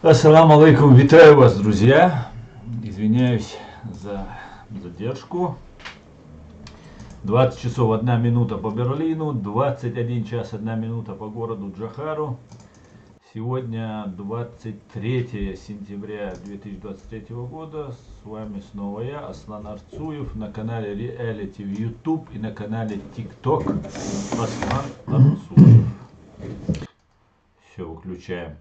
Ассаламу алейкум, витаю вас, друзья. Извиняюсь за задержку. 20 часов 1 минута по Берлину, 21 час 1 минута по городу Джохару. Сегодня 23 сентября 2023 года. С вами снова я, Аслан Арцуев, на канале Reality в YouTube и на канале TikTok Аслан Арцуев. Все, выключаем.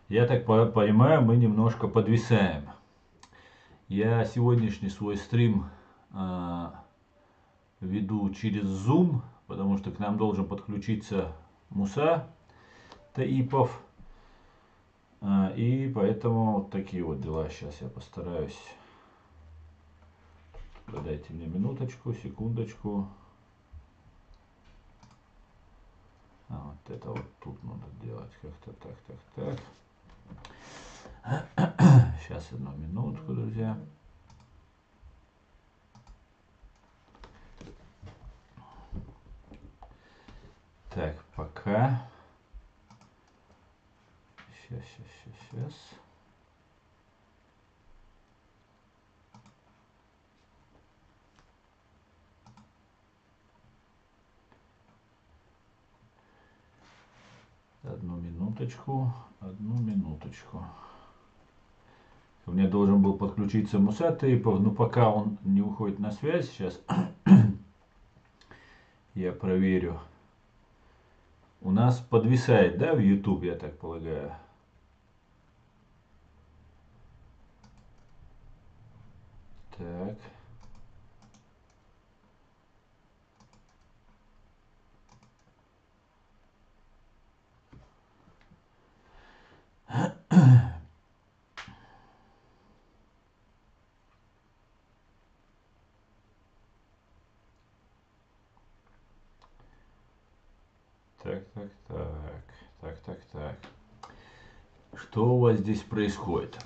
Я так понимаю, мы немножко подвисаем. Я сегодняшний свой стрим веду через Zoom, потому что к нам должен подключиться Муса Таипов. И поэтому вот такие вот дела. Сейчас я постараюсь. Подайте мне минуточку, секундочку. Вот это вот тут надо делать. Как-то так. Сейчас одну минутку, друзья. Так, пока. Сейчас. Одну минуточку. У меня должен был подключиться Муса Таипов, но пока он не уходит на связь, сейчас я проверю. У нас подвисает, да, в YouTube, я так полагаю. Так. Так. Что у вас здесь происходит?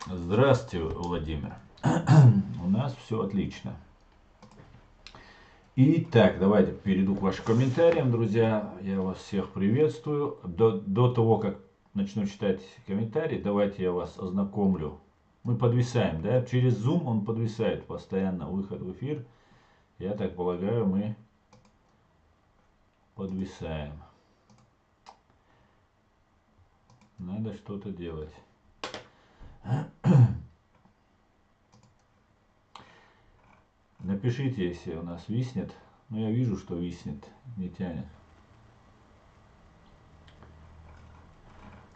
Здравствуйте, Владимир. У нас все отлично. Итак, давайте перейду к вашим комментариям, друзья. Я вас всех приветствую. До того, как начну читать комментарии, давайте я вас ознакомлю. Мы подвисаем, да? Через Zoom он подвисает постоянно, выход в эфир. Я так полагаю, мы подвисаем. Надо что-то делать. Напишите, если у нас виснет. Ну, я вижу, что виснет, не тянет.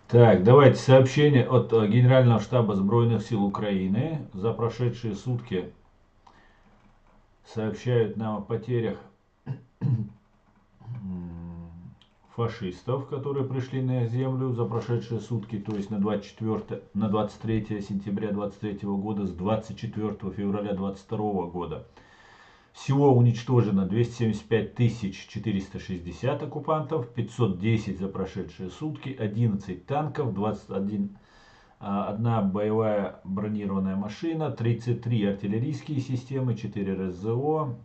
Так, давайте сообщение от Генерального штаба Збройных сил Украины. За прошедшие сутки сообщают нам о потерях фашистов, которые пришли на землю за прошедшие сутки, то есть на 23 сентября 23 года с 24 февраля 22 года. Всего уничтожено 275 460 оккупантов, 510 за прошедшие сутки, 11 танков, 21 одна боевая бронированная машина, 33 артиллерийские системы, 4 РСЗО,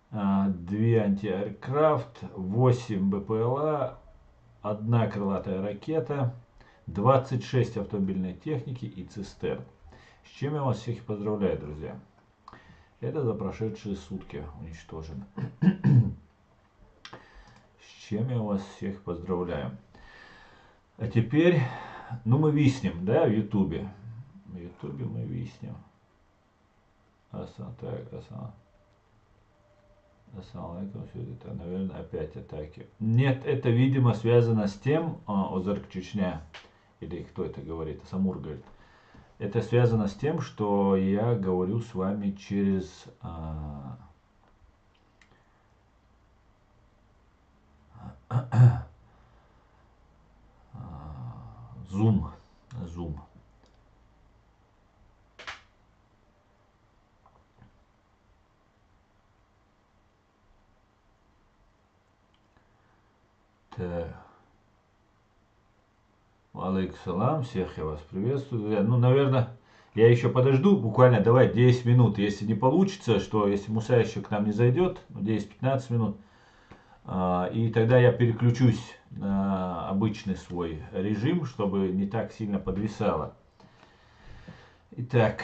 2 антиаэркрафт, 8 БПЛА, 1 крылатая ракета, 26 автомобильной техники и цистерн. С чем я вас всех поздравляю, друзья. Это за прошедшие сутки уничтожено. С чем я вас всех поздравляю. А теперь, ну мы виснем, да, в Ютубе. В Ютубе мы виснем. Все это, наверное, опять атаки. Нет, это, видимо, связано с тем, Озарк Чечня, или кто это говорит, Самур говорит. Это связано с тем, что я говорю с вами через Zoom. Так. Алейкум салам, всех я вас приветствую, друзья. Ну, наверное, я еще подожду, буквально давай 10 минут, если не получится, что если Муса еще к нам не зайдет, 10-15 минут, И тогда я переключусь на обычный свой режим, чтобы не так сильно подвисало. Итак,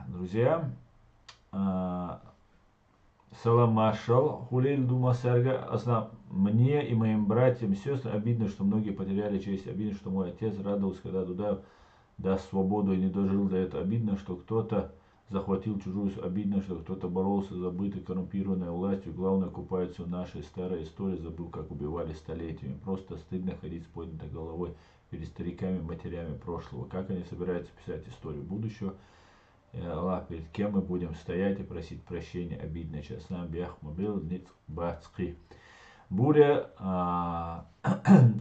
друзья, Салам маршал, Хулиль Думасарга, мне и моим братьям и сестрам обидно, что многие потеряли честь, обидно, что мой отец радовался, когда туда даст свободу и не дожил до этого, обидно, что кто-то захватил чужую, обидно, что кто-то боролся за забытой, коррумпированной властью, главное, купается в нашей старой истории, забыл, как убивали столетиями, просто стыдно ходить с поднятой головой перед стариками, матерями прошлого, как они собираются писать историю будущего, Аллах, перед кем мы будем стоять и просить прощения, обидно. Честно, бях мобил, нет бацки. Буря,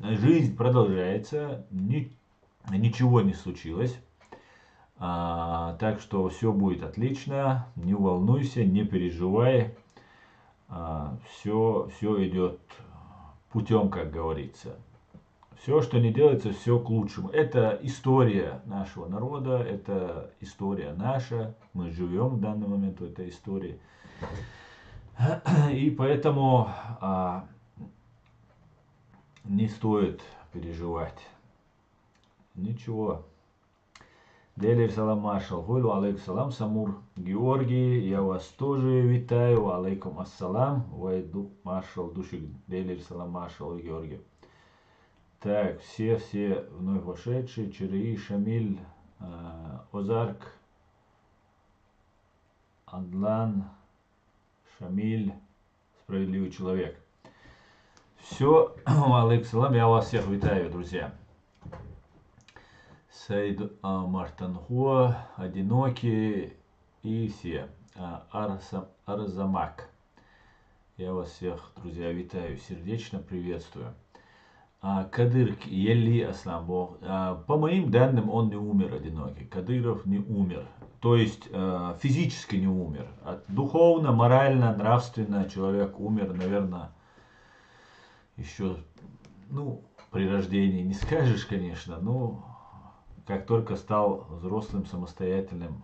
жизнь продолжается, ничего не случилось. Так что все будет отлично, не волнуйся, не переживай. Все идет путем, как говорится. Все, что не делается, все к лучшему. Это история нашего народа, это история наша. Мы живем в данный момент в этой истории. И поэтому не стоит переживать. Ничего. Делер салам маршал. Хулю алейкум салам Самур Георгий. Я вас тоже витаю. Алейкум ассалам. Вайду маршал душик. Делер салам маршал Георгий. Так, все вновь вошедшие, Череи, Шамиль, Озарк, Андлан, Шамиль, справедливый человек. Все, алейкум, я вас всех витаю, друзья. Саид Мартанхуа, Одинокий и все. Арзамак. Я вас всех, друзья, витаю, сердечно приветствую. Кадыр Ели Аслам, по моим данным, он не умер одинокий. Кадыров не умер. То есть физически не умер. Духовно, морально, нравственно человек умер, наверное, еще, при рождении не скажешь, конечно, но как только стал взрослым, самостоятельным,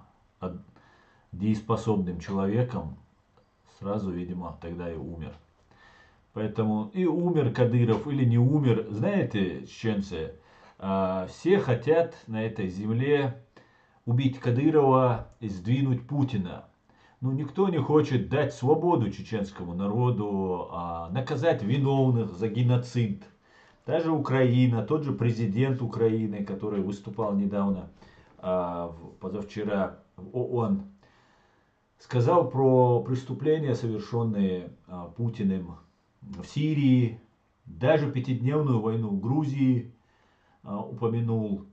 дееспособным человеком, сразу, видимо, тогда и умер. Поэтому и умер Кадыров или не умер, знаете, чеченцы, все хотят на этой земле убить Кадырова и сдвинуть Путина. Но никто не хочет дать свободу чеченскому народу, наказать виновных за геноцид. Даже Украина, тот же президент Украины, который выступал недавно, позавчера в ООН, сказал про преступления, совершенные Путиным в Сирии, даже пятидневную войну в Грузии упомянул,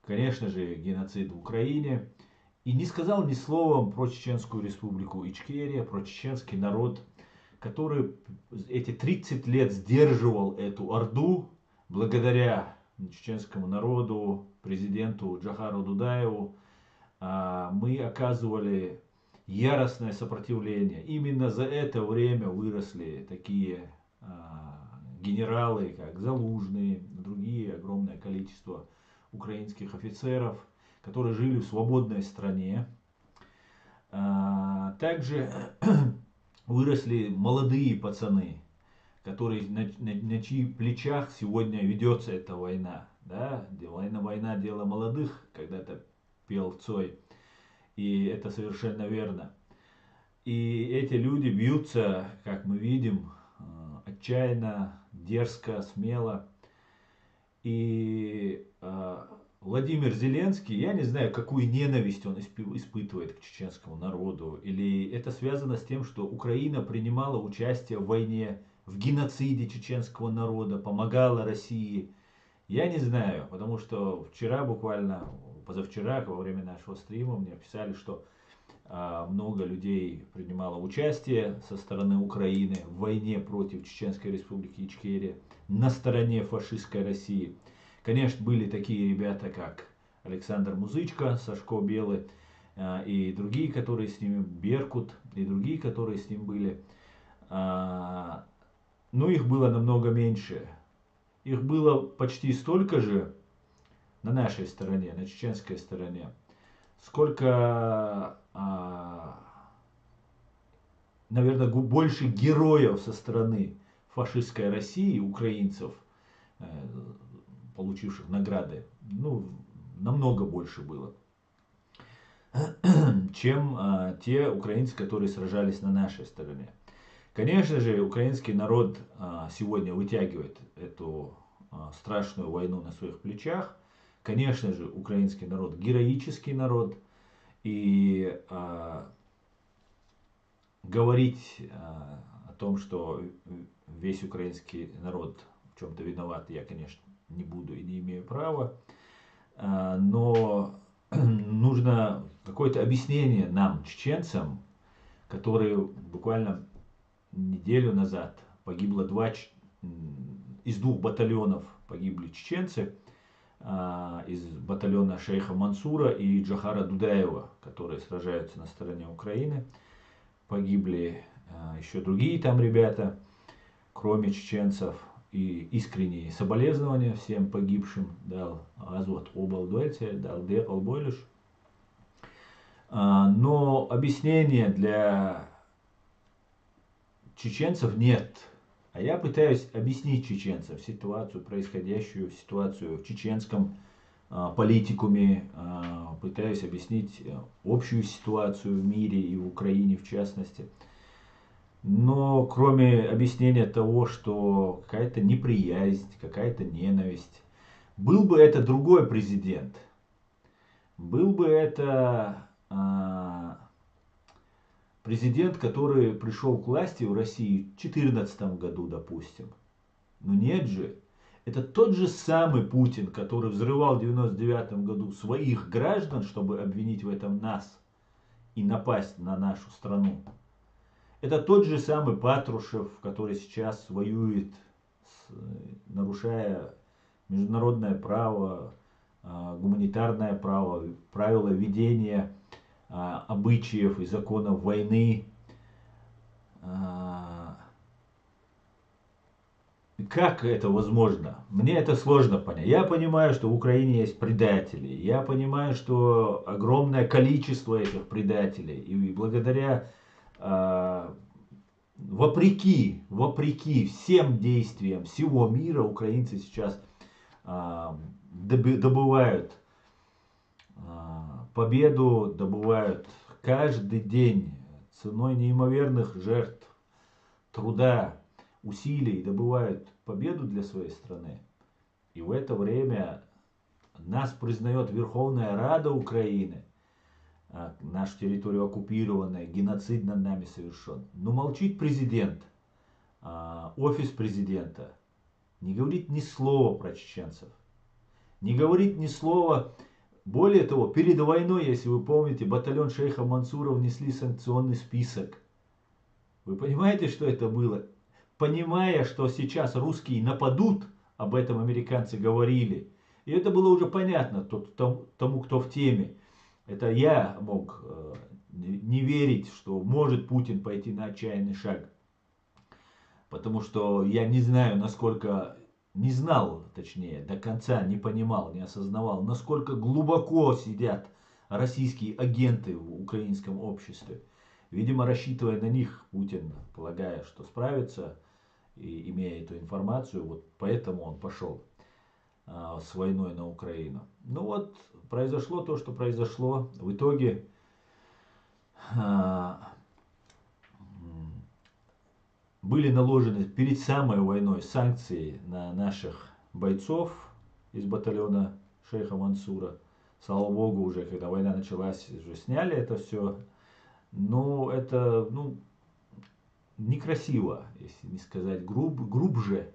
конечно же, геноцид в Украине, и не сказал ни словом про Чеченскую республику Ичкерия, про чеченский народ, который эти 30 лет сдерживал эту орду благодаря чеченскому народу, президенту Джохару Дудаеву. Мы оказывали яростное сопротивление. Именно за это время выросли такие генералы, как Залужный, другие огромное количество украинских офицеров, которые жили в свободной стране. Также выросли молодые пацаны, которые, на чьих плечах сегодня ведется эта война. Да? Война дело молодых, когда-то пел Цой. И это совершенно верно. И эти люди бьются, как мы видим, отчаянно, дерзко, смело. И Владимир Зеленский, я не знаю, какую ненависть он испытывает к чеченскому народу. Или это связано с тем, что Украина принимала участие в войне, в геноциде чеченского народа, помогала России. Я не знаю, потому что вчера буквально, позавчера, во время нашего стрима, мне писали, что много людей принимало участие со стороны Украины в войне против Чеченской республики Ичкерия на стороне фашистской России. Конечно, были такие ребята, как Александр Музычко, Сашко Белый и другие, которые с ними, Беркут и другие, которые с ним были. Но их было намного меньше. Их было почти столько же на нашей стороне, на чеченской стороне, сколько, наверное, больше героев со стороны фашистской России украинцев, получивших награды, ну, намного больше было, чем те украинцы, которые сражались на нашей стороне. Конечно же, украинский народ сегодня вытягивает эту страшную войну на своих плечах. Конечно же, украинский народ героический народ. И говорить о том, что весь украинский народ в чем-то виноват, я, конечно, не буду и не имею права. Но нужно какое-то объяснение нам, чеченцам, которые буквально неделю назад погибло из 2 батальонов погибли чеченцы, из батальона шейха Мансура и Джохара Дудаева, которые сражаются на стороне Украины. Погибли еще другие там ребята, кроме чеченцев. И искренние соболезнования всем погибшим дал Азот Обалдуэльте, дал Депал Бойлиш. Но объяснения для чеченцев нет. А я пытаюсь объяснить чеченцам ситуацию, происходящую ситуацию в чеченском политикуме, пытаюсь объяснить общую ситуацию в мире и в Украине в частности. Но кроме объяснения того, что какая-то неприязнь, какая-то ненависть, был бы это другой президент, был бы это президент, который пришел к власти в России в 2014 году, допустим. Но нет же. Это тот же самый Путин, который взрывал в 1999 году своих граждан, чтобы обвинить в этом нас и напасть на нашу страну. Это тот же самый Патрушев, который сейчас воюет, нарушая международное право, гуманитарное право, правила ведения обычаев и законов войны. Как это возможно? Мне это сложно понять. Я понимаю, что в Украине есть предатели. Я понимаю, что огромное количество этих предателей. И благодаря, вопреки всем действиям всего мира, украинцы сейчас добывают победу, добывают каждый день ценой неимоверных жертв, труда, усилий, добывают победу для своей страны. И в это время нас признает Верховная Рада Украины, наша территория оккупированная, геноцид над нами совершен. Но молчит президент, офис президента, не говорит ни слова про чеченцев, не говорит ни слова. Более того, перед войной, если вы помните, батальон шейха Мансура внесли санкционный список. Вы понимаете, что это было? Понимая, что сейчас русские нападут, об этом американцы говорили. И это было уже понятно тому, кто в теме. Это я мог не верить, что может Путин пойти на отчаянный шаг. Потому что я не знаю, насколько, не знал, точнее, до конца не понимал, не осознавал, насколько глубоко сидят российские агенты в украинском обществе. Видимо, рассчитывая на них, Путин, полагая, что справится, и имея эту информацию, вот поэтому он пошел с войной на Украину. Ну вот, произошло то, что произошло. В итоге были наложены перед самой войной санкции на наших бойцов из батальона шейха Мансура. Слава богу, уже когда война началась, уже сняли это все. Но это, некрасиво, если не сказать грубже,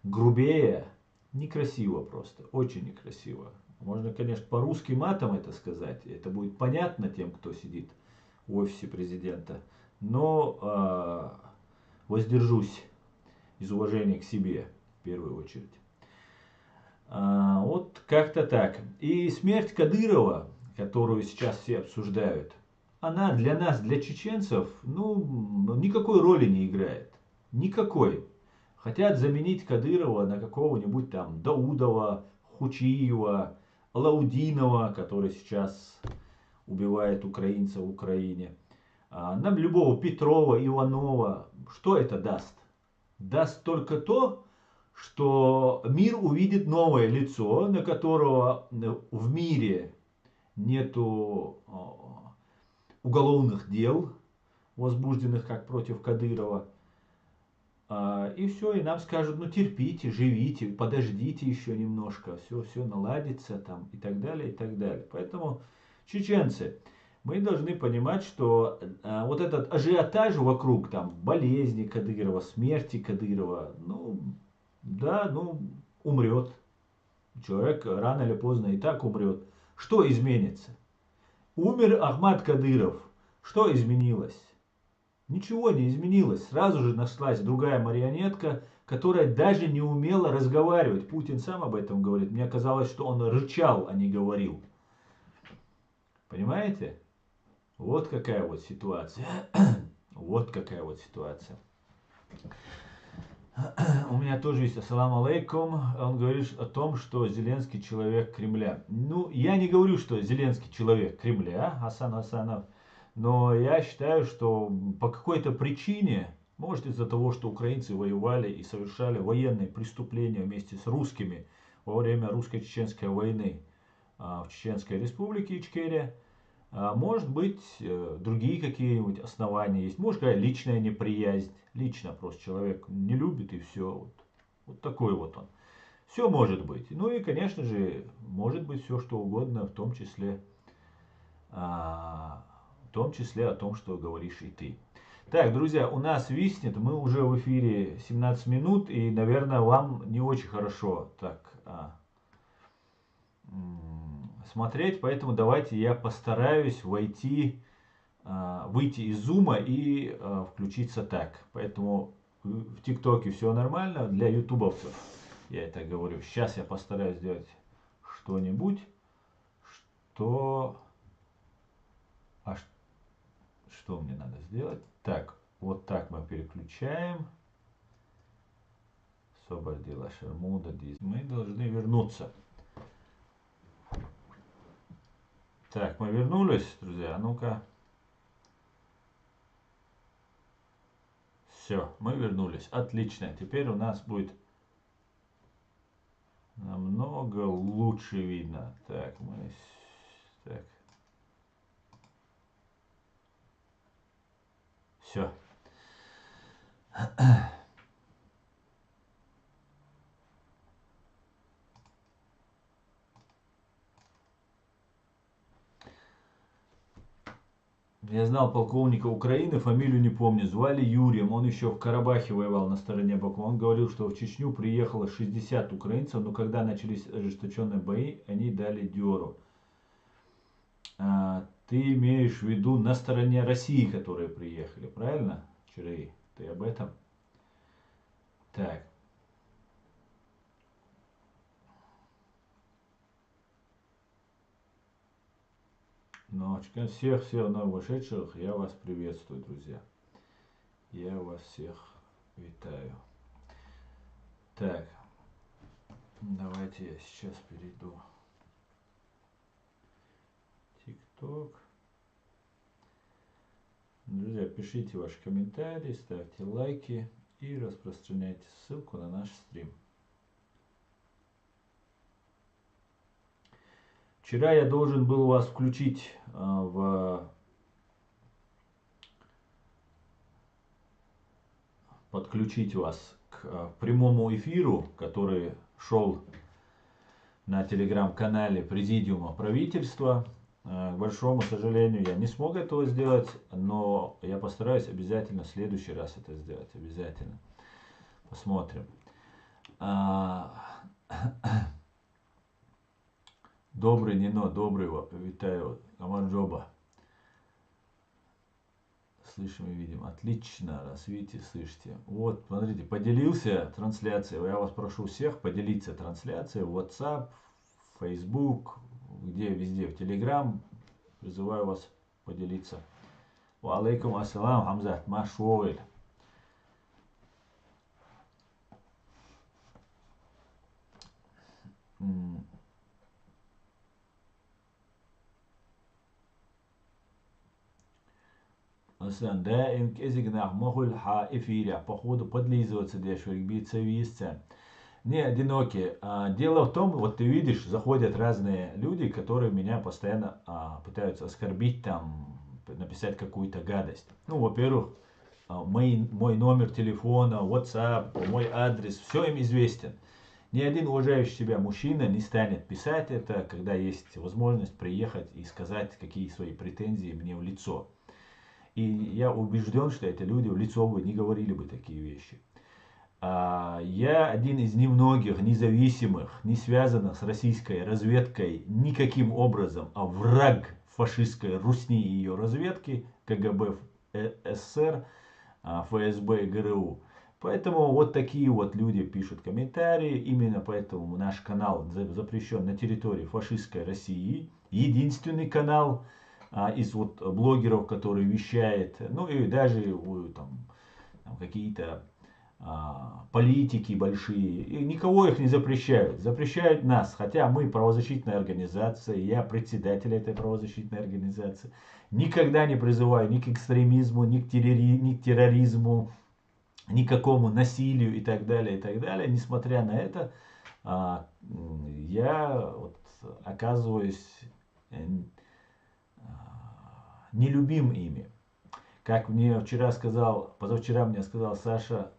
грубее. Некрасиво просто, очень некрасиво. Можно, конечно, по-русски матом это сказать, это будет понятно тем, кто сидит в офисе президента, но воздержусь из уважения к себе, в первую очередь. Вот как-то так. И смерть Кадырова, которую сейчас все обсуждают, она для нас, для чеченцев, никакой роли не играет. Никакой. Хотят заменить Кадырова на какого-нибудь там Даудова, Хучиева, Лаудинова, который сейчас убивает украинцев в Украине. Нам любого Петрова, Иванова. Что это даст? даст только то, что мир увидит новое лицо, на которого в мире нету уголовных дел, возбужденных как против Кадырова. И все, и нам скажут, ну терпите, живите, подождите еще немножко, все наладится там и так далее, и так далее. Поэтому, чеченцы, мы должны понимать, что вот этот ажиотаж вокруг там болезни Кадырова, смерти Кадырова, ну, да, ну, умрет. Человек рано или поздно и так умрет. Что изменится? Умер Ахмад Кадыров. Что изменилось? Ничего не изменилось. Сразу же нашлась другая марионетка, которая даже не умела разговаривать. Путин сам об этом говорит. Мне казалось, что он рычал, а не говорил. Понимаете? Вот какая вот ситуация. Вот какая вот ситуация. У меня тоже есть ассаламу алейкум. Он говорит о том, что Зеленский человек Кремля. Ну, я не говорю, что Зеленский человек Кремля, Асан Асанов. Но я считаю, что по какой-то причине, может из-за того, что украинцы воевали и совершали военные преступления вместе с русскими во время русско-чеченской войны в Чеченской республике Ичкерия, может быть, другие какие-нибудь основания есть. Может, какая личная неприязнь. Лично просто человек не любит и все. Вот такой вот он. Все может быть. Ну и, конечно же, может быть все что угодно, в том числе о том, что говоришь и ты. Так, друзья, у нас виснет, мы уже в эфире 17 минут, и, наверное, вам не очень хорошо так смотреть, поэтому давайте я постараюсь выйти из зума и включиться так. Поэтому в ТикТоке все нормально, для ютубовцев я это говорю. Сейчас я постараюсь сделать что-нибудь, что... А что мне надо сделать? Так, вот так мы переключаем. Освободила Шермуда. Мы должны вернуться. Так, мы вернулись, друзья. Ну-ка. Все, мы вернулись. Отлично. Теперь у нас будет намного лучше видно. Так, мы... Так. Все. Я знал полковника Украины, фамилию не помню, звали Юрием, он еще в Карабахе воевал на стороне Баку. Он говорил, что в Чечню приехало 60 украинцев, но когда начались ожесточенные бои, они дали дёру. Ты имеешь в виду на стороне России, которые приехали, правильно, Чирей? Ты об этом? Так. Ну, всех нововошедших я вас приветствую, друзья. Я вас всех витаю. Так, давайте я сейчас перейду. ТикТок. Друзья, пишите ваши комментарии, ставьте лайки и распространяйте ссылку на наш стрим. Вчера я должен был вас включить подключить вас к прямому эфиру, который шел на телеграм-канале Президиума правительства. К большому сожалению, я не смог этого сделать, но я постараюсь обязательно в следующий раз это сделать. Обязательно. Посмотрим. Добрый Нино, добрый его, витаю, Амарджоба. Слышим и видим. Отлично, раз видите, слышите. Вот, смотрите, поделился трансляцией. Я вас прошу всех поделиться трансляцией в WhatsApp, в Facebook, где везде, в Telegram. Призываю вас поделиться. Ва алейкум ассалам, Хамзат, Машуэль. insan da ezigna могul ха эфире по ходу подлизываться дешево, биться висца. Не одиноки. Дело в том, вот ты видишь, заходят разные люди, которые меня постоянно пытаются оскорбить, там, написать какую-то гадость. Ну, во-первых, мой номер телефона, WhatsApp, мой адрес, все им известен. Ни один уважающий себя мужчина не станет писать это, когда есть возможность приехать и сказать, какие свои претензии мне в лицо. И я убежден, что эти люди в лицо бы не говорили бы такие вещи. Я один из немногих независимых, не связанных с российской разведкой никаким образом, а враг фашистской Русни и ее разведки, КГБ СССР, ФСБ и ГРУ. Поэтому вот такие вот люди пишут комментарии. Именно поэтому наш канал запрещен на территории фашистской России. Единственный канал из вот блогеров, который вещает, ну и даже там какие-то политики большие, и никого их не запрещают, запрещают нас, хотя мы правозащитная организация, я председатель этой правозащитной организации, никогда не призываю ни к экстремизму, ни к терроризму, ни к какому насилию и так далее, несмотря на это, я вот оказываюсь нелюбим ими. Как мне позавчера мне сказал Саша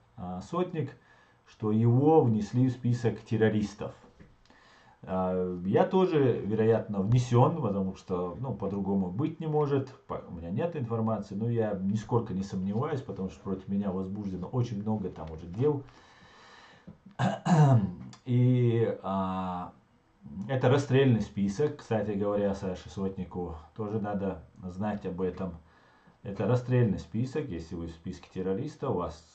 Сотник, что его внесли в список террористов. Я тоже, вероятно, внесен, потому что по-другому быть не может. У меня нет информации, но я нисколько не сомневаюсь, потому что против меня возбуждено очень много там уже дел. И это расстрельный список. Кстати говоря, Саше Сотнику тоже надо знать об этом. Это расстрельный список. Если вы в списке террористов, у вас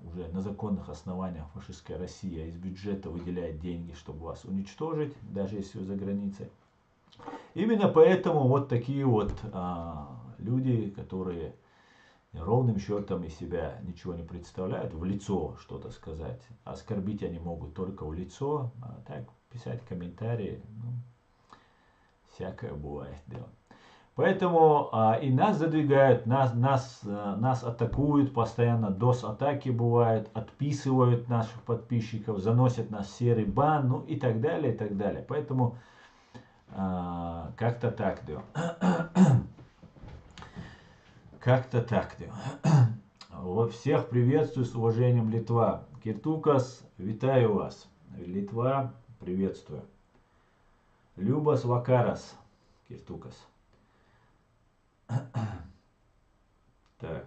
уже на законных основаниях фашистская Россия из бюджета выделяет деньги, чтобы вас уничтожить, даже если вы за границей. Именно поэтому вот такие вот люди, которые ровным счетом из себя ничего не представляют, в лицо что-то сказать, оскорбить они могут только в лицо, а так писать комментарии, всякое бывает дело. Поэтому и нас задвигают, нас атакуют постоянно, DOS-атаки бывают, отписывают наших подписчиков, заносят нас в серый бан, и так далее, и так далее. Поэтому как-то так, да. Как-то так, да. Всех приветствую с уважением, Литва. Киртукас, витаю вас. Литва, приветствую. Любас Вакарас, Киртукас. Так.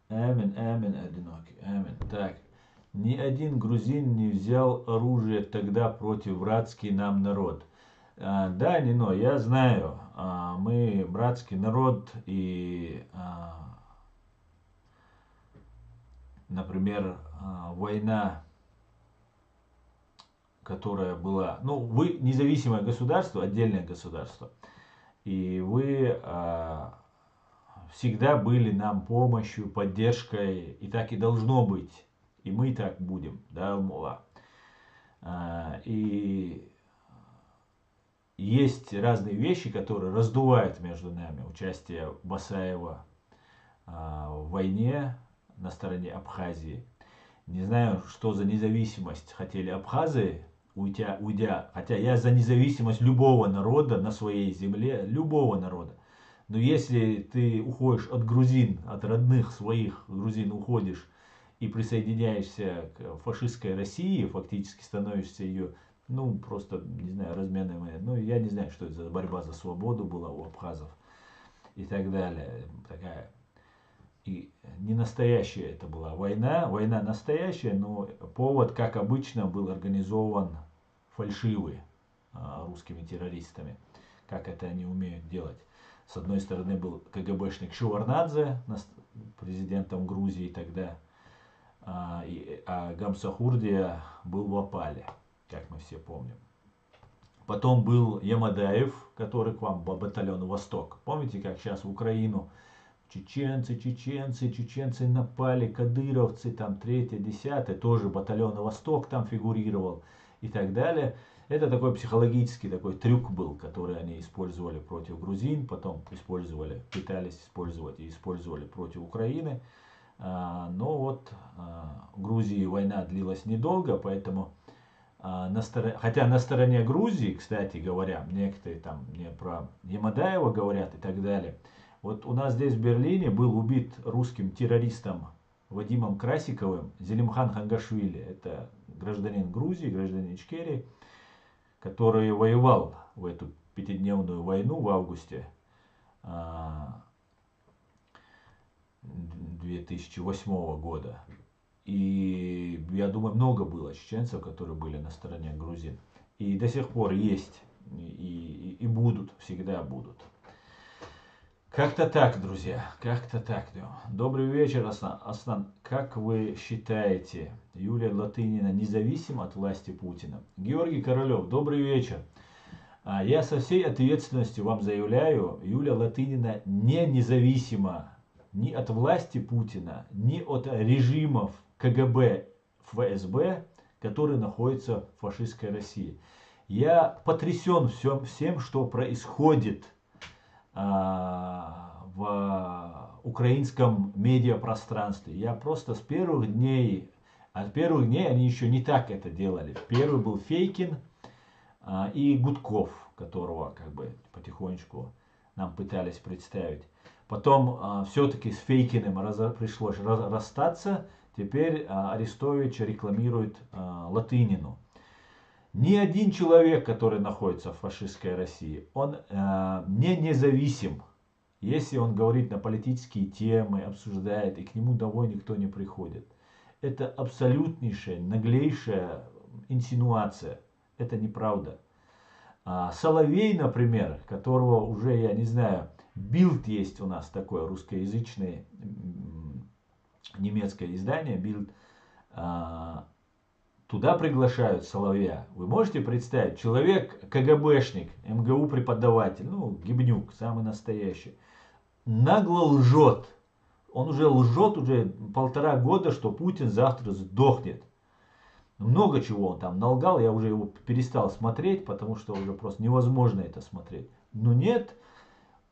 Амин, одинокий. Амин. Так. Ни один грузин не взял оружие тогда против братский нам народ. Да, Нино, я знаю. Мы братский народ и, например, война, которая была... вы независимое государство, отдельное государство. И вы всегда были нам помощью, поддержкой. И так и должно быть. И мы так будем. Да, Мула. И есть разные вещи, которые раздувают между нами. Участие Басаева в войне на стороне Абхазии. Не знаю, что за независимость хотели абхазы, уйдя, хотя я за независимость любого народа на своей земле, любого народа. Но если ты уходишь от грузин, от родных своих грузин уходишь и присоединяешься к фашистской России, фактически становишься ее, просто, не знаю, разменной, я не знаю, что это за борьба за свободу была у абхазов и так далее. Такая. И не настоящая это была война настоящая, но повод, как обычно, был организован фальшивый русскими террористами, как это они умеют делать. С одной стороны был КГБшник Шеварднадзе, президентом Грузии тогда, а Гамсахурдия был в опале, как мы все помним. Потом был Ямадаев, который к вам по батальону Восток. Помните, как сейчас в Украину чеченцы напали, кадыровцы, там 3-10, тоже батальон Восток там фигурировал и так далее. Это такой психологический такой трюк был, который они использовали против грузин, потом пытались использовать и использовали против Украины. Но вот в Грузии война длилась недолго, поэтому, хотя на стороне Грузии, кстати говоря, некоторые там не про Ямадаева говорят и так далее. Вот у нас здесь в Берлине был убит русским террористом Вадимом Красиковым Зелимхан Хангашвили. Это гражданин Грузии, гражданин Ичкерии, который воевал в эту пятидневную войну в августе 2008 года. И я думаю, много было чеченцев, которые были на стороне грузин. И до сих пор есть, и будут, всегда будут. Как-то так, друзья, как-то так. Добрый вечер, Аслан. Как вы считаете, Юлия Латынина независима от власти Путина? Георгий Королев, добрый вечер. Я со всей ответственностью вам заявляю, Юлия Латынина не независима ни от власти Путина, ни от режимов КГБ, ФСБ, которые находятся в фашистской России. Я потрясен всем, что происходит в украинском медиапространстве. Я просто с первых дней, от первых дней они еще не так это делали. Первый был Фейкин и Гудков, которого как бы потихонечку нам пытались представить. Потом все-таки с Фейкиным пришлось расстаться. Теперь Арестович рекламирует Латынину. Ни один человек, который находится в фашистской России, он не независим. Если он говорит на политические темы, обсуждает, и к нему домой никто не приходит. Это абсолютнейшая, наглейшая инсинуация. Это неправда. Соловей, например, которого уже, я не знаю, Билд есть у нас такое русскоязычное немецкое издание, Билд, туда приглашают Соловья. Вы можете представить, человек КГБшник, МГУ преподаватель, ну, Гибнюк, самый настоящий, нагло лжет. Он уже лжет уже 1,5 года, что Путин завтра сдохнет. Много чего он там налгал, я уже его перестал смотреть, потому что уже просто невозможно это смотреть. Но нет,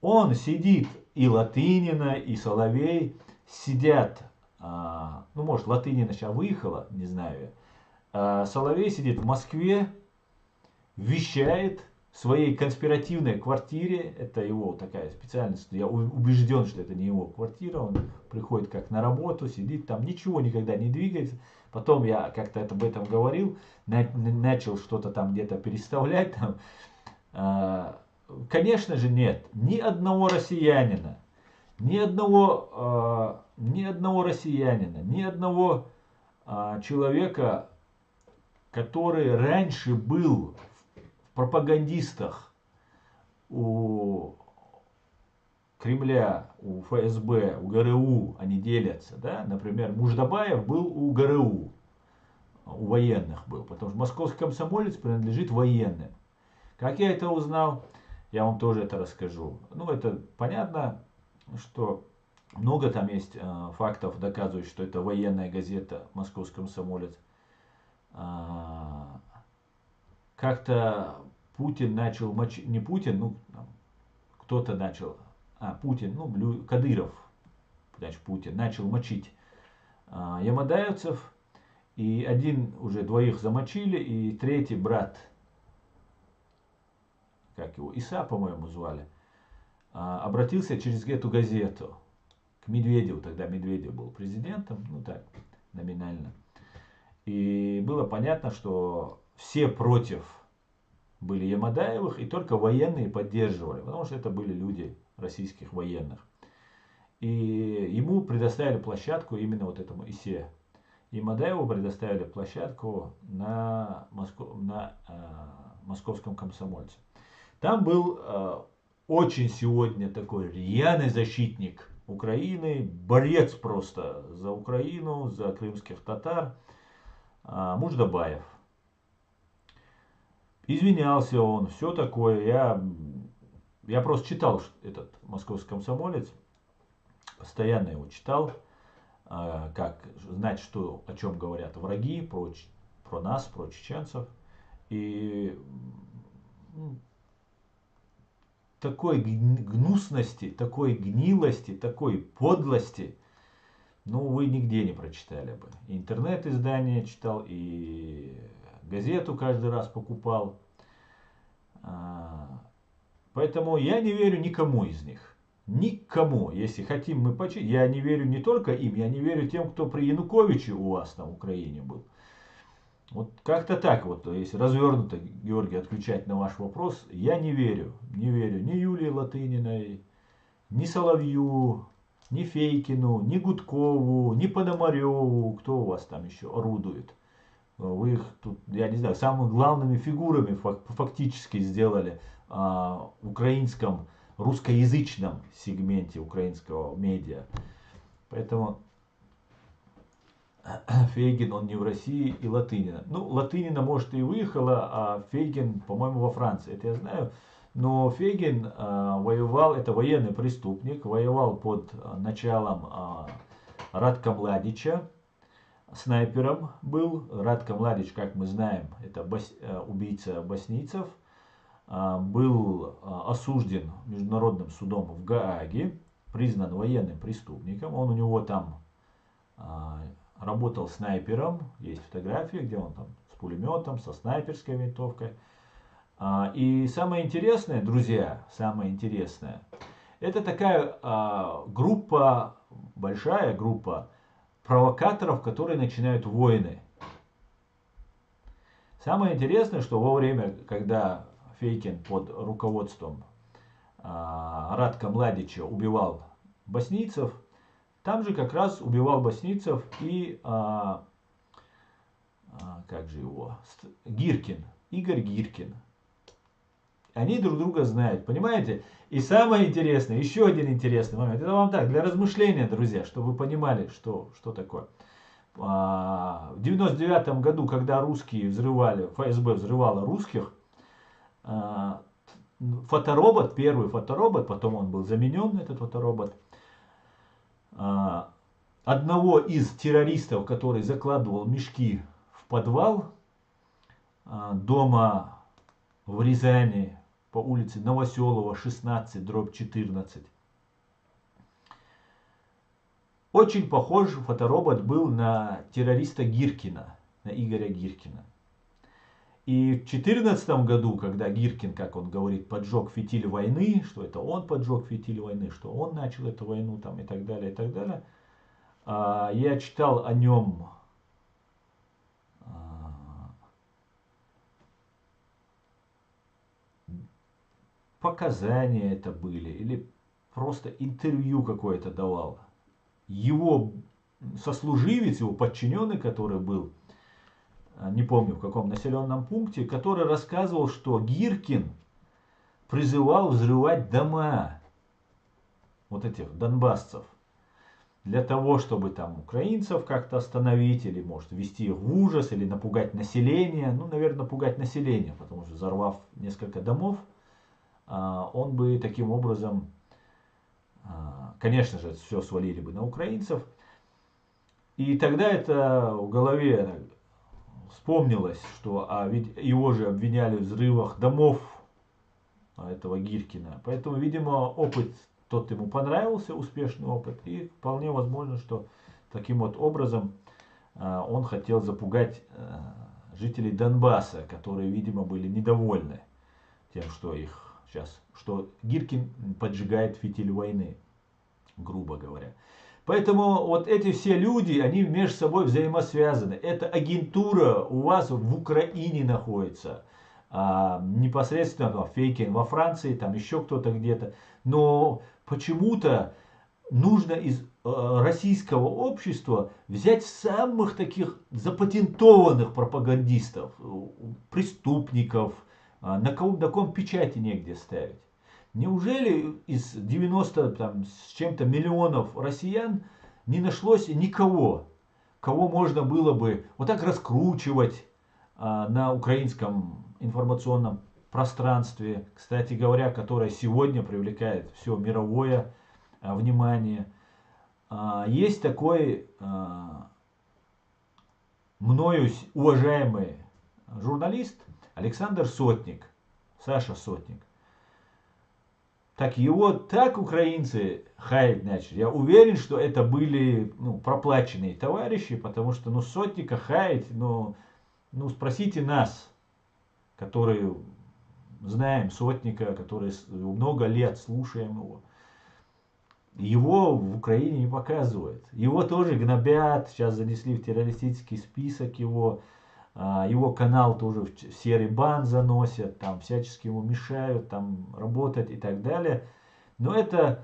он сидит, и Латынина, и Соловей сидят, ну может Латынина сейчас выехала, не знаю, Соловей сидит в Москве, вещает в своей конспиративной квартире. Это его такая специальность. Я убежден, что это не его квартира. Он приходит как на работу, сидит там, ничего никогда не двигается. Потом я как-то об этом говорил, начал что-то там где-то переставлять. Там. Конечно же нет. Ни одного россиянина, ни одного россиянина, ни одного человека, который раньше был в пропагандистах у Кремля, у ФСБ, у ГРУ, они делятся. Да? Например, Муждабаев был у ГРУ, у военных был, потому что московский комсомолец принадлежит военным. Как я это узнал, я вам тоже это расскажу. Ну, это понятно, что много там есть фактов, доказывающих, что это военная газета «Московский комсомолец». Как-то Путин начал мочить, не Путин, ну кто-то начал, Путин, ну Кадыров, значит Путин, начал мочить ямадаевцев, и двоих замочили, и третий брат, как его, Иса, по-моему, звали, обратился через эту газету к Медведеву, тогда Медведев был президентом, ну так, номинально. И было понятно, что все против были Ямадаевых, и только военные поддерживали, потому что это были люди российских военных. И ему предоставили площадку именно вот этому Исе. Ямадаеву предоставили площадку на московском комсомольце. Там был очень сегодня такой рьяный защитник Украины, борец просто за Украину, за крымских татар, Муждабаев. Извинялся он, все такое. Я просто читал этот «Московский комсомолец», постоянно его читал, как знать, о чем говорят враги, про нас, про чеченцев. И такой гнусности, такой гнилости, такой подлости, ну, вы нигде не прочитали бы. И интернет-издание читал, и газету каждый раз покупал. Поэтому я не верю никому из них. Никому. Если хотим мы почитать, я не верю не только им, я не верю тем, кто при Януковиче у вас на Украине был. Вот как-то так вот, если развернуто, Георгий, отвечать на ваш вопрос, я не верю. Не верю ни Юлии Латыниной, ни Соловью, ни Фейкину, ни Гудкову, ни Пономареву. Кто у вас там еще орудует? Вы их тут, я не знаю, самыми главными фигурами фактически сделали в украинском, русскоязычном сегменте украинского медиа. Поэтому Фейгин, он не в России, и Латынина. Ну, Латынина, может, и выехала, а Фейгин, по-моему, во Франции. Это я знаю. Но Фейгин воевал, это военный преступник, воевал под началом Радка Младича. Снайпером был. Радко Младич, как мы знаем, это убийца боснийцев. Был осужден международным судом в Гааге, признан военным преступником. Он у него там работал снайпером. Есть фотографии, где он там с пулеметом, со снайперской винтовкой. И самое интересное, друзья, самое интересное, это такая группа, большая группа провокаторов, которые начинают войны. Самое интересное, что во время, когда Фейкин под руководством Радка Младича убивал боснийцев, там же как раз убивал боснийцев и как же его, Гиркин, Игорь Гиркин. Они друг друга знают, понимаете? И самое интересное, еще один интересный момент, это вам так, для размышления, друзья, чтобы вы понимали, что такое. В 99 году, когда русские взрывали, ФСБ взрывала русских, фоторобот, первый фоторобот, потом он был заменен, этот фоторобот, одного из террористов, который закладывал мешки в подвал дома в Рязани, по улице Новоселова, 16/14. Очень похож фоторобот был на террориста Гиркина, на Игоря Гиркина. И в 2014 году, когда Гиркин, как он говорит, поджег фитиль войны, что это он поджег фитиль войны, что он начал эту войну там, и так далее, я читал о нем показания это были, или просто интервью какое-то давал. Его сослуживец, его подчиненный, который был, не помню в каком населенном пункте, который рассказывал, что Гиркин призывал взрывать дома вот этих донбассцев для того, чтобы там украинцев как-то остановить, или может ввести их в ужас, или напугать население. Ну, наверное, напугать население, потому что взорвав несколько домов, он бы таким образом, конечно же, все свалили бы на украинцев. И тогда это в голове вспомнилось, что ведь его же обвиняли в взрывах домов этого Гиркина. Поэтому, видимо, опыт тот ему понравился, успешный опыт. И вполне возможно, что таким вот образом он хотел запугать жителей Донбасса, которые, видимо, были недовольны тем, что их сейчас, что Гиркин поджигает фитиль войны, грубо говоря. Поэтому вот эти все люди, они между собой взаимосвязаны. Эта агентура у вас в Украине находится. Непосредственно Фейкин во Франции, там еще кто-то где-то. Но почему-то нужно из российского общества взять самых таких запатентованных пропагандистов, преступников, на ком печати негде ставить. Неужели из 90 там, с чем-то миллионов россиян не нашлось никого, кого можно было бы вот так раскручивать на украинском информационном пространстве, кстати говоря, которое сегодня привлекает все мировое внимание. Есть такой мною уважаемый журналист Александр Сотник, Саша Сотник. Так его так украинцы хаять начали. Я уверен, что это были проплаченные товарищи, потому что Сотника хаять, спросите нас, которые знаем Сотника, которые много лет слушаем его. Его в Украине не показывают. Его тоже гнобят, сейчас занесли в террористический список его. Его канал тоже в серый бан заносят, там всячески ему мешают там работать и так далее. Но это,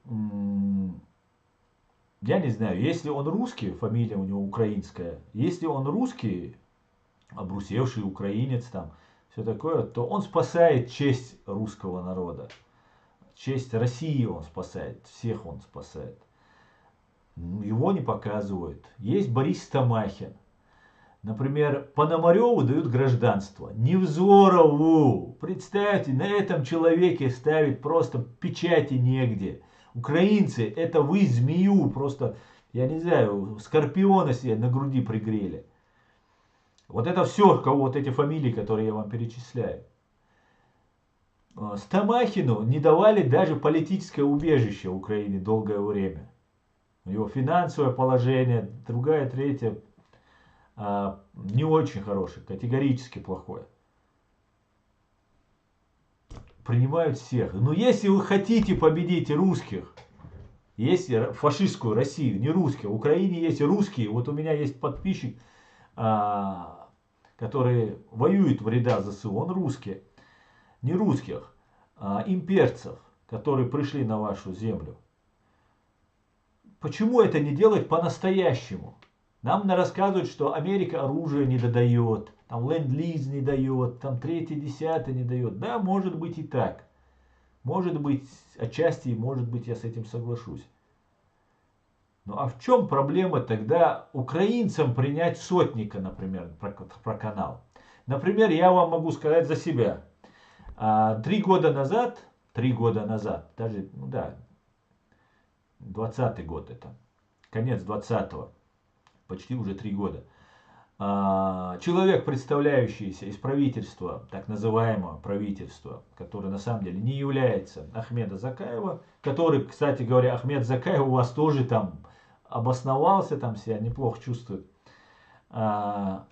я не знаю, если он русский, фамилия у него украинская, если он русский, обрусевший украинец там, все такое, то он спасает честь русского народа. Честь России он спасает, всех он спасает. Его не показывают. Есть Борис Тамахин. Например, Пономареву дают гражданство, Невзорову. Представьте, на этом человеке ставить просто печати негде. Украинцы, это вы змею просто, я не знаю, скорпиона себе на груди пригрели. Вот это все, кого вот эти фамилии, которые я вам перечисляю. Стамахину не давали даже политическое убежище в Украине долгое время. У него финансовое положение, другая, третья, не очень хорошее, категорически плохое. Принимают всех. Но если вы хотите победить русских, есть фашистскую Россию, не русских, в Украине есть русские, вот у меня есть подписчик, который воюет в рядах ЗСУ, он русский, не русских, имперцев, которые пришли на вашу землю. Почему это не делать по-настоящему? Нам рассказывают, что Америка оружие не додает, там ленд-лиз не дает, там третье, десятое не дает. Да, может быть и так. Может быть, отчасти, может быть, я с этим соглашусь. Ну а в чем проблема тогда украинцам принять Сотника, например, про канал? Например, я вам могу сказать за себя. 3 года назад, даже, 20-й год это, конец 20-го, почти уже 3 года. Человек, представляющийся из правительства, так называемого правительства, которое на самом деле не является Ахмеда Закаева, который, кстати говоря, Ахмед Закаев у вас тоже там обосновался, там себя неплохо чувствует. В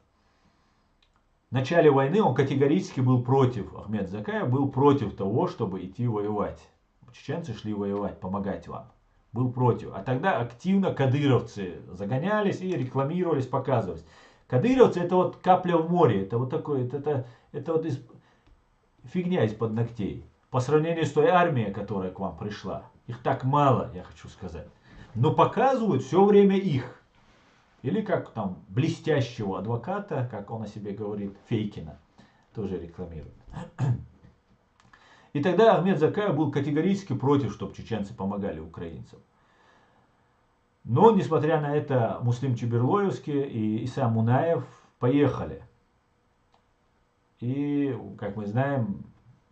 начале войны он категорически был против, Ахмед Закаев был против того, чтобы идти воевать. Чеченцы шли воевать, помогать вам. Был против. А тогда активно кадыровцы загонялись и рекламировались, показывались. Кадыровцы это вот капля в море, это вот такое, это вот фигня из-под ногтей. По сравнению с той армией, которая к вам пришла. Их так мало, я хочу сказать. Но показывают все время их. Или как там блестящего адвоката, как он о себе говорит, Фейкина, тоже рекламирует. И тогда Ахмед Закаев был категорически против, чтобы чеченцы помогали украинцам. Но, несмотря на это, Муслим Чеберлоевский и Иса Мунаев поехали. И, как мы знаем,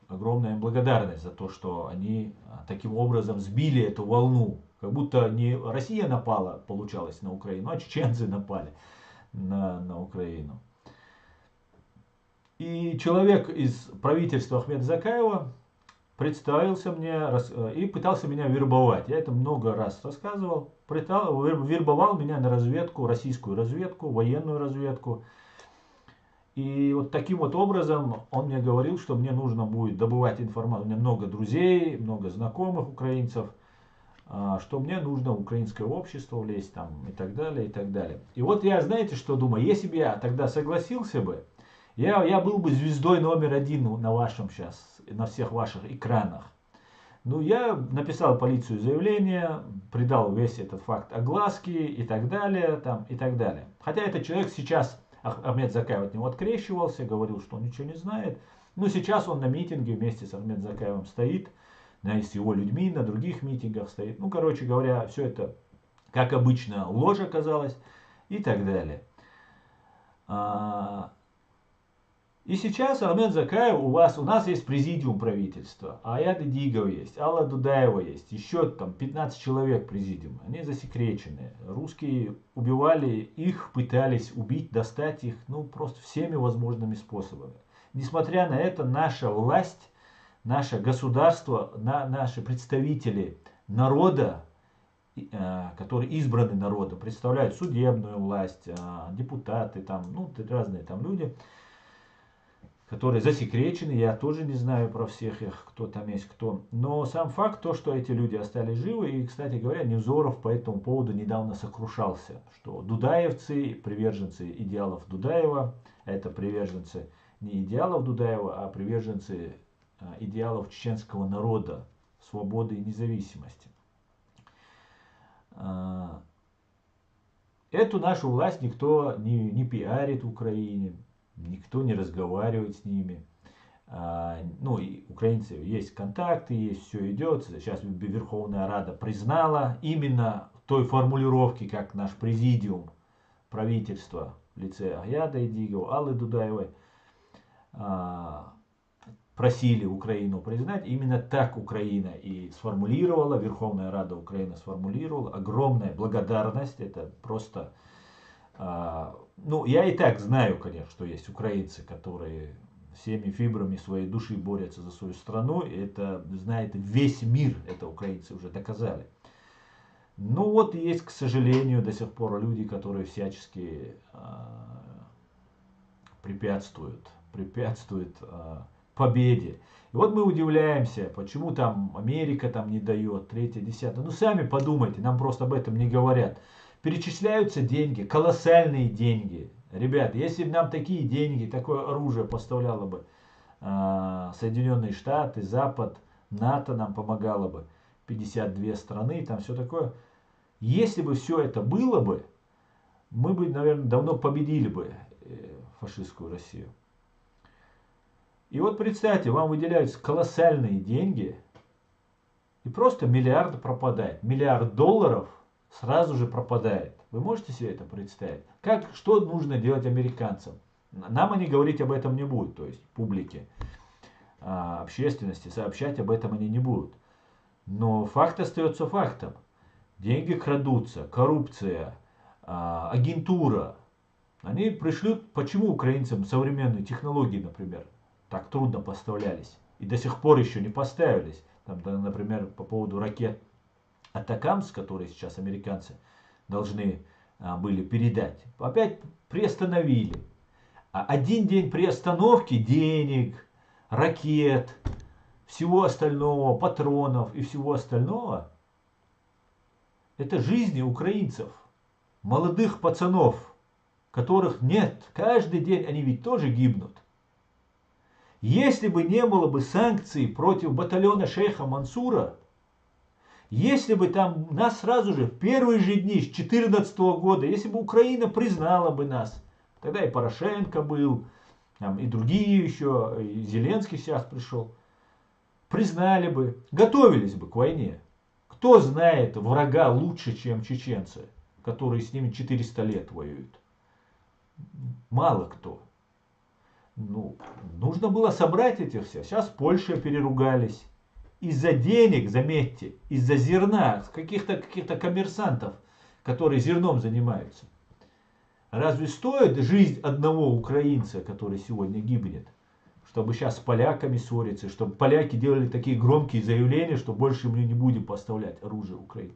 огромная благодарность за то, что они таким образом сбили эту волну. Как будто не Россия напала, получалось, на Украину, а чеченцы напали на Украину. И человек из правительства Ахмеда Закаева представился мне и пытался меня вербовать. Я это много раз рассказывал. Вербовал меня на разведку, российскую разведку, военную разведку. И вот таким вот образом он мне говорил, что мне нужно будет добывать информацию. У меня много друзей, много знакомых украинцев, что мне нужно в украинское общество влезть там и так далее, и так далее. И вот я, знаете, что думаю? Если бы я тогда согласился бы, я был бы звездой номер 1 на вашем сейчас, на всех ваших экранах. Ну, я написал в полицию заявление, придал весь этот факт огласки и так далее, там, и так далее. Хотя этот человек сейчас, Ахмед Закаев от него открещивался, говорил, что он ничего не знает. Но сейчас он на митинге вместе с Ахмед Закаевым стоит, с его людьми, на других митингах стоит. Ну, короче говоря, все это, как обычно, ложь оказалась и так далее. И сейчас Ахмед Закаев у нас есть президиум правительства, Аят Идигов есть, Алла Дудаева есть, еще там 15 человек президиума, они засекречены. Русские убивали их, пытались убить, достать их, ну просто всеми возможными способами. Несмотря на это, наша власть, наше государство, наши представители народа, которые избраны народом, представляют судебную власть, депутаты, там, ну, разные там люди, которые засекречены, я тоже не знаю про всех их, кто там есть кто. Но сам факт, то, что эти люди остались живы, и, кстати говоря, Невзоров по этому поводу недавно сокрушался, что дудаевцы, приверженцы идеалов Дудаева, это приверженцы не идеалов Дудаева, а приверженцы идеалов чеченского народа, свободы и независимости. Эту нашу власть никто не пиарит в Украине, никто не разговаривает с ними. Ну, и украинцы есть контакты, есть все идет. Сейчас Верховная Рада признала именно той формулировки, как наш президиум правительства в лице Аяда Идигова, Аллы Дудаевой просили Украину признать. Именно так Украина и сформулировала, Верховная Рада Украины сформулировала. Огромная благодарность, это просто... Ну, я и так знаю, конечно, что есть украинцы, которые всеми фибрами своей души борются за свою страну. Это знает весь мир, это украинцы уже доказали. Ну вот есть, к сожалению, до сих пор люди, которые всячески препятствуют победе. И вот мы удивляемся, почему там Америка там не дает, третье, десятое. Ну сами подумайте, нам просто об этом не говорят. Перечисляются деньги, колоссальные деньги. Ребят, если бы нам такие деньги, такое оружие поставляло бы Соединенные Штаты, Запад, НАТО нам помогало бы, 52 страны, там все такое. Если бы все это было бы, мы бы, наверное, давно победили бы фашистскую Россию. И вот представьте, вам выделяются колоссальные деньги, и просто миллиард пропадает. $1 миллиард сразу же пропадает. Вы можете себе это представить? Что нужно делать американцам? Нам они говорить об этом не будут, то есть публике, общественности, сообщать об этом они не будут. Но факт остается фактом. Деньги крадутся, коррупция, агентура. Они пришлют, почему украинцам современные технологии, например, так трудно поставлялись и до сих пор еще не поставились. Там, например, по поводу ракет Атакамс, которые сейчас американцы должны были передать, опять приостановили. А один день приостановки денег, ракет, всего остального, патронов и всего остального, это жизни украинцев, молодых пацанов, которых нет. Каждый день они ведь тоже гибнут. Если бы не было бы санкций против батальона шейха Мансура, если бы там нас сразу же в первые же дни с 2014 года, если бы Украина признала бы нас, тогда и Порошенко был, там, и другие еще, и Зеленский сейчас пришел, признали бы, готовились бы к войне. Кто знает врага лучше, чем чеченцы, которые с ними 400 лет воюют? Мало кто. Ну, нужно было собрать эти все. Сейчас Польша переругались. Из-за денег, заметьте, из-за зерна, каких-то коммерсантов, которые зерном занимаются. Разве стоит жизнь одного украинца, который сегодня гибнет, чтобы сейчас с поляками ссориться, чтобы поляки делали такие громкие заявления, что больше мы не будем поставлять оружие Украине?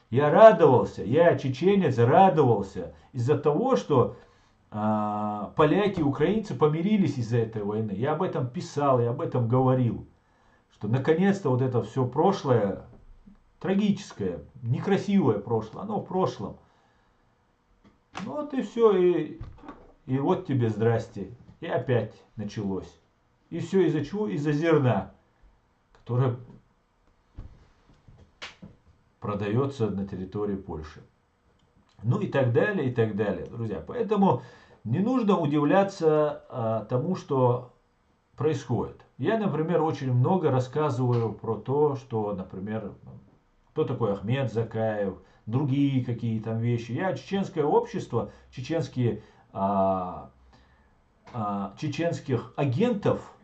Я радовался, я, чеченец, радовался из-за того, что поляки и украинцы помирились из-за этой войны. Я об этом писал, я об этом говорил. Что наконец-то вот это все прошлое, трагическое, некрасивое прошлое, оно в прошлом. Ну вот и все, и вот тебе здрасте. И опять началось. И все из-за чего? Из-за зерна, которое продается на территории Польши. Ну и так далее, друзья. Поэтому не нужно удивляться тому, что происходит. Я, например, очень много рассказываю про то, что, например, кто такой Ахмед Закаев, другие какие там вещи. Я чеченское общество, чеченские чеченских агентов,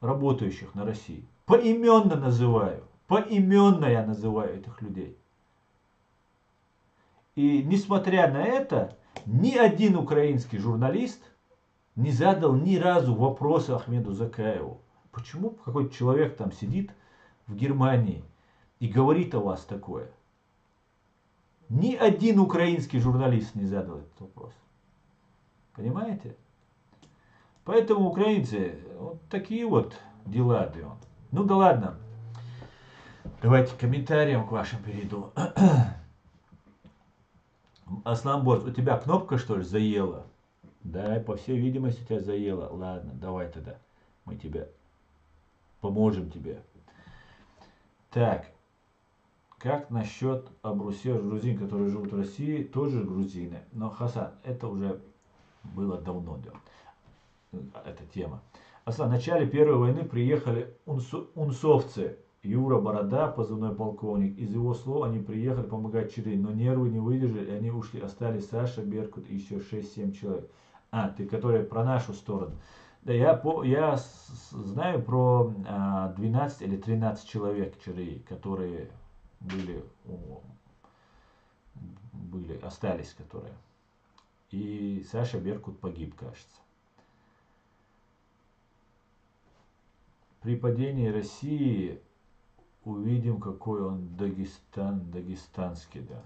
работающих на России. Поименно называю. Поименно я называю этих людей. И несмотря на это, ни один украинский журналист не задал ни разу вопроса Ахмеду Закаеву. Почему какой-то человек там сидит в Германии и говорит о вас такое? Ни один украинский журналист не задал этот вопрос. Понимаете? Поэтому украинцы, вот такие вот дела. Ну да ладно. Давайте к комментариям к вашим перейду. Асламборд, у тебя кнопка что ли заела? Да, по всей видимости тебя заела. Ладно, давай тогда. Мы тебе поможем тебе. Так. Как насчет обрусев грузин, которые живут в России, тоже грузины. Но, Хасан, это уже было давно. Эта тема. В начале Первой войны приехали унсовцы. Юра Борода, позывной полковник. Из его слов, они приехали помогать Чили, но нервы не выдержали, и они ушли. Остались Саша, Беркут и еще 6-7 человек. Ты, которые про нашу сторону. Да, я знаю про 12 или 13 человек Чили, которые остались, которые. И Саша Беркут погиб, кажется. При падении России увидим, какой он дагестанский, да.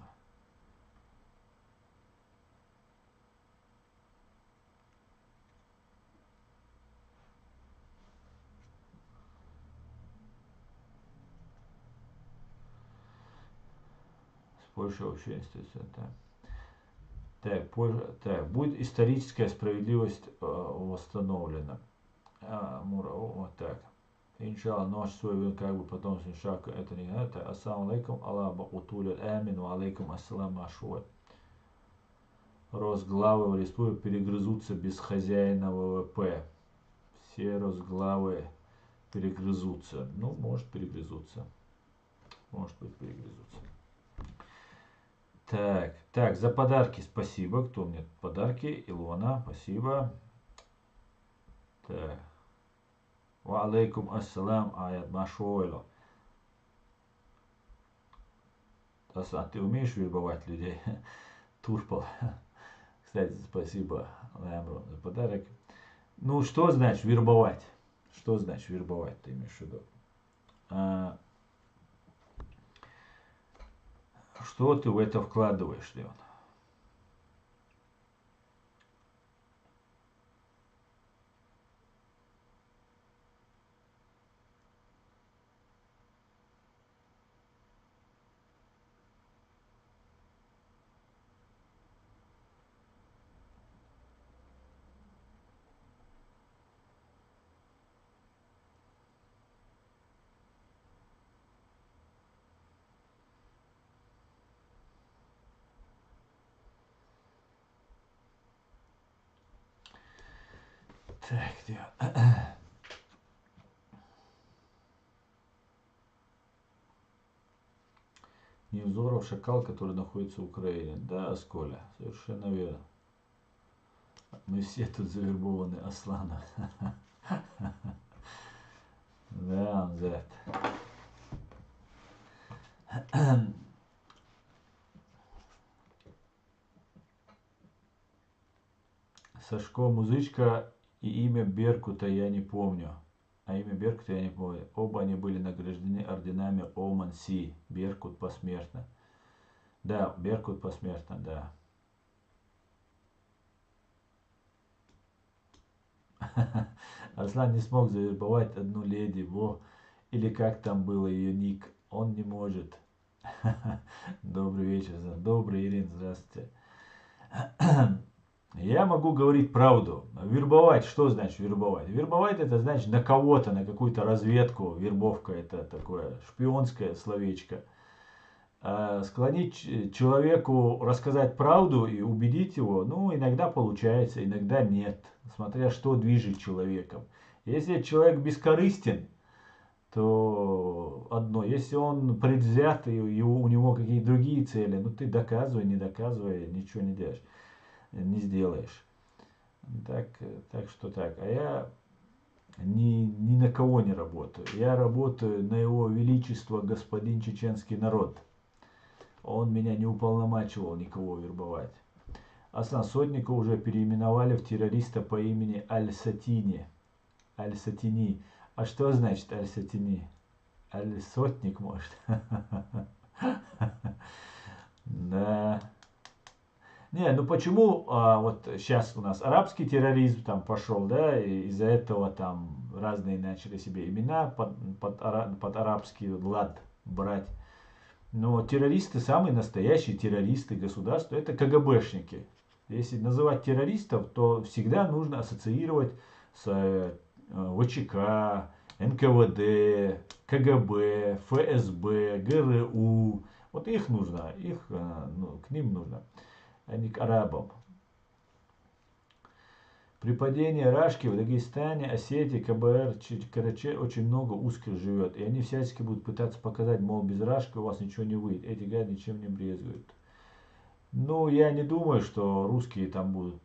С Польшей вообще институция. Так, будет историческая справедливость восстановлена. Вот так. Иншалла, наш свой как бы потом шаг это не это. Ассаламу алейкум, Аллаха утуля амин, ва алейкум ассалам ашуа. Росглавы в республике перегрызутся без хозяина ВВП. Все росглавы перегрызутся. Ну, может перегрызутся. Может быть перегрызутся. Так, за подарки спасибо. Кто мне подарки? Илона, спасибо. Так. Ва алейкум ассалам, аят машуэло. Асан, ты умеешь вербовать людей? Турпал. Кстати, спасибо Лэмру за подарок. Ну, что значит вербовать? Что значит вербовать, ты имеешь в виду? Что ты в это вкладываешь, Леон? Так, где? Невзоров шакал, который находится в Украине. Да, Сколя, совершенно верно. Мы все тут завербованы Асланом. Да, он за это. Сашко Музычка и имя Беркута я не помню. А имя Беркута я не помню. Оба они были награждены орденами Оман-Си. Беркут посмертно. Да, Беркут посмертно, да. Аслан не смог завербовать одну леди, или как там было ее ник. Он не может. Добрый вечер. Добрый, Ирина, здравствуйте. Я могу говорить правду. Вербовать, что значит вербовать? Вербовать это значит на кого-то, на какую-то разведку. Вербовка это такое шпионское словечко. Склонить человеку рассказать правду и убедить его, ну, иногда получается, иногда нет. Смотря что движет человеком. Если человек бескорыстен, то одно. Если он предвзят и у него какие-то другие цели, ну ты доказывай, не доказывай, ничего не делаешь. Не сделаешь. Так что так. А я ни на кого не работаю. Я работаю на его величество господин чеченский народ. Он меня не уполномачивал никого вербовать. Асан Сотника уже переименовали в террориста по имени Аль-Сатини. Аль-Сатини. А что значит Аль-Сатини? Аль-Сотник, может? Да. Не, ну почему вот сейчас у нас арабский терроризм там пошел, да, и из-за этого там разные начали себе имена под арабский лад брать. Но террористы, самые настоящие террористы государства, это КГБшники. Если называть террористов, то всегда нужно ассоциировать с ВЧК, НКВД, КГБ, ФСБ, ГРУ. Вот их нужно, к ним нужно, а не к арабам. При падении Рашки в Дагестане, Осетии, КБР, Караче очень много узких живет. И они всячески будут пытаться показать, мол, без Рашки у вас ничего не выйдет. Эти гады ничем не брезгуют. Ну, я не думаю, что русские там будут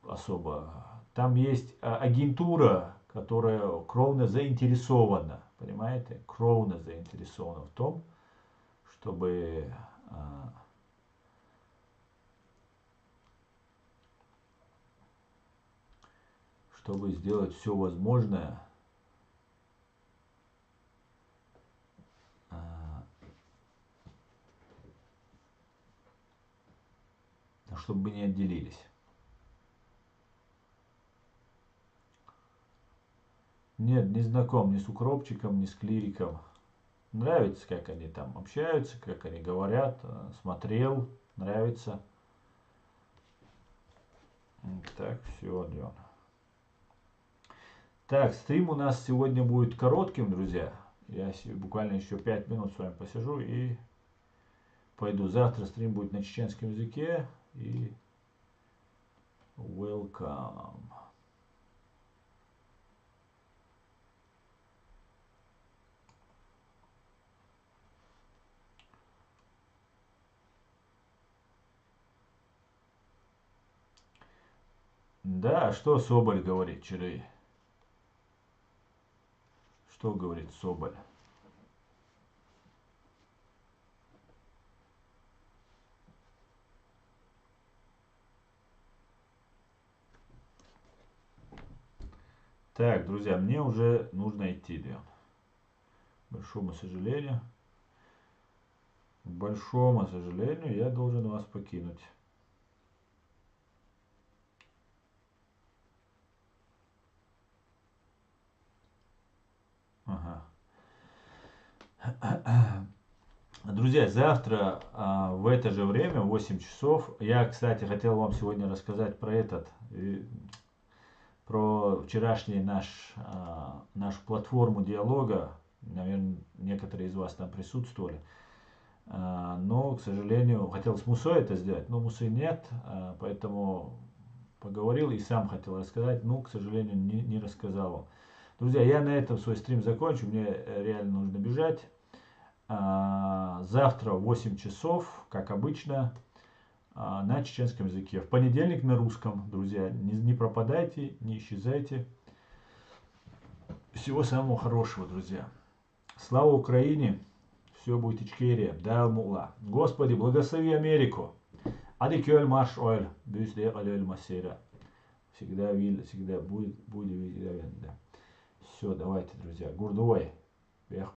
особо. Там есть агентура, которая кровно заинтересована, понимаете? Кровно заинтересована в том, чтобы сделать все возможное, чтобы не отделились. Нет, не знаком ни с укропчиком, ни с клириком. Нравится, как они там общаются, как они говорят. Смотрел, нравится. Так, все, Лен. Так, стрим у нас сегодня будет коротким, друзья. Я буквально еще 5 минут с вами посижу и пойду. Завтра стрим будет на чеченском языке. И welcome. Да, что Соболь говорит, Чирый? Что говорит Соболь? Так, друзья, мне уже нужно идти, Лен. К большому сожалению, я должен вас покинуть. Ага. Друзья, завтра в это же время, в 8 часов, я, кстати, хотел вам сегодня рассказать про вчерашний нашу платформу диалога. Наверное, некоторые из вас там присутствовали. Но, к сожалению, хотел с Мусой это сделать, но Мусы нет, поэтому поговорил и сам хотел рассказать, но, к сожалению, не рассказал вам. Друзья, я на этом свой стрим закончу, мне реально нужно бежать. Завтра в 8 часов, как обычно, на чеченском языке. В понедельник на русском, друзья. Не пропадайте, не исчезайте. Всего самого хорошего, друзья. Слава Украине! Все будет Ичкерия. Дал Мула. Господи, благослови Америку. Ади кёль маш ойл. Бюзде алёль масера. Всегда будет видно. Все, давайте, друзья. Гурдовой.